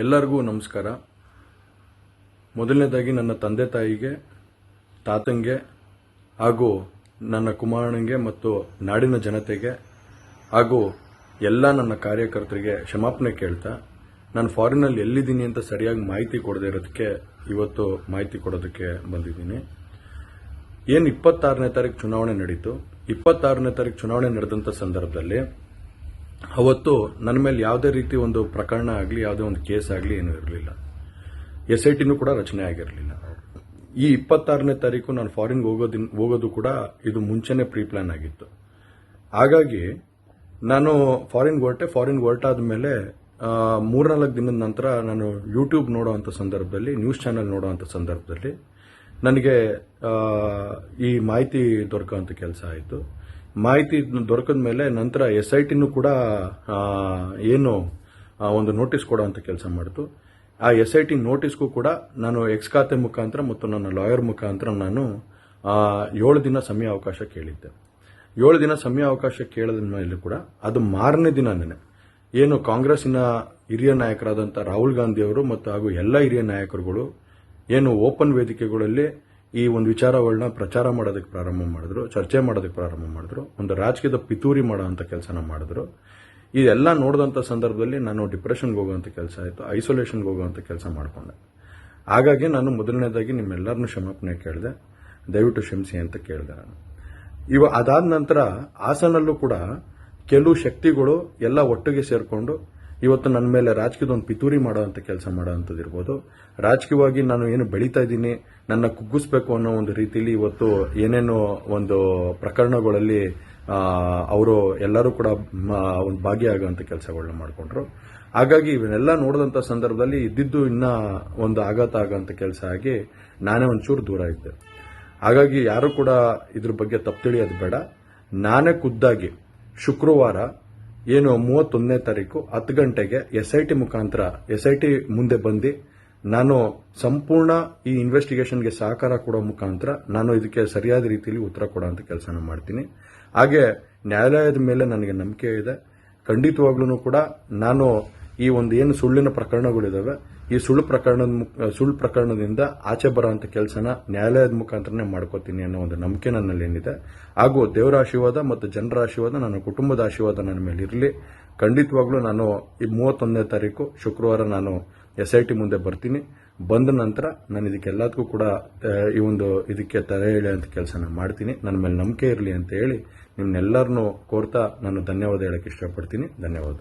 ಎಲ್ಲರಿಗೂ ನಮಸ್ಕಾರ. ಮೊದಲನೇದಾಗಿ ನನ್ನ ತಂದೆ ತಾಯಿಗೆ, ತಾತಂಗೆ ಹಾಗೂ ನನ್ನ ಕುಮಾರನಿಗೆ ಮತ್ತು ನಾಡಿನ ಜನತೆಗೆ ಹಾಗೂ ಎಲ್ಲ ನನ್ನ ಕಾರ್ಯಕರ್ತರಿಗೆ ಕ್ಷಮಾಪಣೆ ಕೇಳ್ತಾ, ನಾನು ಫಾರಿನಲ್ಲಿ ಎಲ್ಲಿದ್ದೀನಿ ಅಂತ ಸರಿಯಾಗಿ ಮಾಹಿತಿ ಕೊಡದೇ ಇರೋದಕ್ಕೆ ಇವತ್ತು ಮಾಹಿತಿ ಕೊಡೋದಕ್ಕೆ ಬಂದಿದ್ದೀನಿ. ಏನು 26ನೇ ತಾರೀಕು ಚುನಾವಣೆ ನಡೀತು. 26ನೇ ತಾರೀಕು ಚುನಾವಣೆ ನಡೆದಂಥ ಸಂದರ್ಭದಲ್ಲಿ ಅವತ್ತು ನನ್ನ ಮೇಲೆ ಯಾವುದೇ ರೀತಿ ಒಂದು ಪ್ರಕರಣ ಆಗಲಿ, ಯಾವುದೇ ಒಂದು ಕೇಸ್ ಆಗಲಿ ಏನೂ ಇರಲಿಲ್ಲ. SITನೂ ಕೂಡ ರಚನೆ ಆಗಿರಲಿಲ್ಲ. ಈ 26ನೇ ತಾರೀಕು ನಾನು ಫಾರಿನ್ಗೆ ಹೋಗೋದು ಕೂಡ ಇದು ಮುಂಚೆನೇ ಪ್ರೀ ಪ್ಲಾನ್ ಆಗಿತ್ತು. ಹಾಗಾಗಿ ನಾನು ಫಾರಿನ್ಗೆ ಹೊರಟಾದ ಮೇಲೆ 3-4 ದಿನದ ನಂತರ ನಾನು ಯೂಟ್ಯೂಬ್ ನೋಡುವಂಥ ಸಂದರ್ಭದಲ್ಲಿ, ನ್ಯೂಸ್ ಚಾನೆಲ್ ನೋಡುವಂಥ ಸಂದರ್ಭದಲ್ಲಿ ನನಗೆ ಈ ಮಾಹಿತಿ ದೊರಕುವಂಥ ಕೆಲಸ ಆಯಿತು. ಮಾಹಿತಿ ದೊರಕಿದ ಮೇಲೆ ನಂತರ SITನೂ ಕೂಡ ಏನು ಒಂದು ನೋಟಿಸ್ ಕೊಡುವಂಥ ಕೆಲಸ ಮಾಡಿತು. ಆ SIT ನೋಟಿಸ್ಗೂ ಕೂಡ ನಾನು ಎಕ್ಸ್ ಖಾತೆ ಮುಖಾಂತರ ಮತ್ತು ನನ್ನ ಲಾಯರ್ ಮುಖಾಂತರ ನಾನು 7 ದಿನ ಸಮಯ ಅವಕಾಶ ಕೇಳಿದ್ದೆ. 7 ದಿನ ಸಮಯ ಅವಕಾಶ ಕೇಳಿದ ಮೇಲೆ ಕೂಡ ಅದು ಮಾರನೇ ದಿನನೇ ಏನು ಕಾಂಗ್ರೆಸ್ಸಿನ ಹಿರಿಯ ನಾಯಕರಾದಂಥ ರಾಹುಲ್ ಗಾಂಧಿ ಅವರು ಮತ್ತು ಹಾಗೂ ಎಲ್ಲ ಹಿರಿಯ ನಾಯಕರುಗಳು ಏನು ಓಪನ್ ವೇದಿಕೆಗಳಲ್ಲಿ ಈ ಒಂದು ವಿಚಾರಗಳನ್ನ ಪ್ರಚಾರ ಮಾಡೋದಕ್ಕೆ ಪ್ರಾರಂಭ ಮಾಡಿದ್ರು, ಚರ್ಚೆ ಮಾಡೋದಕ್ಕೆ ಪ್ರಾರಂಭ ಮಾಡಿದ್ರು, ಒಂದು ರಾಜಕೀಯದ ಪಿತೂರಿ ಮಾಡೋಂಥ ಕೆಲಸನ ಮಾಡಿದ್ರು. ಇದೆಲ್ಲ ನೋಡಿದಂಥ ಸಂದರ್ಭದಲ್ಲಿ ನಾನು ಡಿಪ್ರೆಷನ್ಗೆ ಹೋಗುವಂಥ ಕೆಲಸ ಆಯಿತು, ಐಸೋಲೇಷನ್ಗೆ ಹೋಗುವಂಥ ಕೆಲಸ ಮಾಡಿಕೊಂಡೆ. ಹಾಗಾಗಿ ನಾನು ಮೊದಲನೇದಾಗಿ ನಿಮ್ಮೆಲ್ಲರನ್ನೂ ಕ್ಷಮಾಪಣೆ ಕೇಳಿದೆ, ದಯವಿಟ್ಟು ಕ್ಷಮಿಸಿ ಅಂತ ಕೇಳಿದೆ ನಾನು. ಅದಾದ ನಂತರ ಹಾಸನಲ್ಲೂ ಕೂಡ ಕೆಲವು ಶಕ್ತಿಗಳು ಎಲ್ಲ ಒಟ್ಟಿಗೆ ಸೇರಿಕೊಂಡು ಇವತ್ತು ನನ್ನ ಮೇಲೆ ರಾಜಕೀಯದ ಒಂದು ಪಿತೂರಿ ಮಾಡುವಂಥ ಕೆಲಸ ಮಾಡೋವಂಥದ್ದು ಇರ್ಬೋದು. ರಾಜಕೀಯವಾಗಿ ನಾನು ಏನು ಬೆಳೀತಾ ಇದ್ದೀನಿ, ನನ್ನ ಕುಗ್ಗಿಸ್ಬೇಕು ಅನ್ನೋ ಒಂದು ರೀತಿಯಲ್ಲಿ ಇವತ್ತು ಏನೇನೋ ಒಂದು ಪ್ರಕರಣಗಳಲ್ಲಿ ಅವರು ಎಲ್ಲರೂ ಕೂಡ ಒಂದು ಭಾಗಿಯಾಗುವಂಥ ಕೆಲಸಗಳನ್ನ ಮಾಡಿಕೊಂಡ್ರು. ಹಾಗಾಗಿ ಇವನ್ನೆಲ್ಲ ನೋಡಿದಂಥ ಸಂದರ್ಭದಲ್ಲಿ ಇದ್ದಿದ್ದು ಇನ್ನ ಒಂದು ಆಘಾತ ಆಗೋಂಥ ಕೆಲಸ ಆಗಿ ನಾನೇ ಒಂಚೂರು ದೂರ ಇದ್ದೆ. ಹಾಗಾಗಿ ಯಾರು ಕೂಡ ಇದ್ರ ಬಗ್ಗೆ ತಪ್ಪು ತಿಳಿಯೋದು ಬೇಡ. ನಾನೇ ಖುದ್ದಾಗಿ ಶುಕ್ರವಾರ ಏನು 31ನೇ ತಾರೀಕು 10 ಗಂಟೆಗೆ SIT ಮುಖಾಂತರ SIT ಮುಂದೆ ಬಂದು ನಾನು ಸಂಪೂರ್ಣ ಈ ಇನ್ವೆಸ್ಟಿಗೇಷನ್ಗೆ ಸಹಕಾರ ಕೊಡೋ ಮುಖಾಂತರ ನಾನು ಇದಕ್ಕೆ ಸರಿಯಾದ ರೀತಿಯಲ್ಲಿ ಉತ್ತರ ಕೊಡುವಂಥ ಕೆಲಸನ ಮಾಡ್ತೀನಿ. ಹಾಗೆ ನ್ಯಾಯಾಲಯದ ಮೇಲೆ ನನಗೆ ನಂಬಿಕೆ ಇದೆ. ಖಂಡಿತವಾಗ್ಲೂ ಕೂಡ ನಾನು ಈ ಒಂದು ಏನು ಸುಳ್ಳಿನ ಪ್ರಕರಣಗಳಿದಾವೆ, ಈ ಸುಳ್ಳು ಪ್ರಕರಣದಿಂದ ಆಚೆ ಬರೋಂಥ ಕೆಲಸನ ನ್ಯಾಯಾಲಯದ ಮುಖಾಂತರನೇ ಮಾಡ್ಕೋತೀನಿ ಅನ್ನೋ ಒಂದು ನಂಬಿಕೆ ನನ್ನಲ್ಲಿ ಏನಿದೆ. ಹಾಗೂ ದೇವರ ಆಶೀರ್ವಾದ ಮತ್ತು ಜನರ ಆಶೀರ್ವಾದ, ನನ್ನ ಕುಟುಂಬದ ಆಶೀರ್ವಾದ ನನ್ನ ಮೇಲೆ ಇರಲಿ. ಖಂಡಿತವಾಗ್ಲೂ ನಾನು ಈ 31ನೇ ತಾರೀಕು ಶುಕ್ರವಾರ ನಾನು SIT ಮುಂದೆ ಬರ್ತೀನಿ. ಬಂದ ನಂತರ ನಾನು ಇದಕ್ಕೆಲ್ಲದಕ್ಕೂ ಕೂಡ ಇದಕ್ಕೆ ತಡೆ ಎಳೆಯುವಂಥ ಕೆಲಸನ ಮಾಡ್ತೀನಿ. ನನ್ನ ಮೇಲೆ ನಂಬಿಕೆ ಇರಲಿ ಅಂತ ಹೇಳಿ ನಿಮ್ನೆಲ್ಲರನ್ನೂ ಕೋರ್ತಾ ನಾನು ಧನ್ಯವಾದ ಹೇಳಕ್ಕೆ ಇಷ್ಟಪಡ್ತೀನಿ. ಧನ್ಯವಾದ.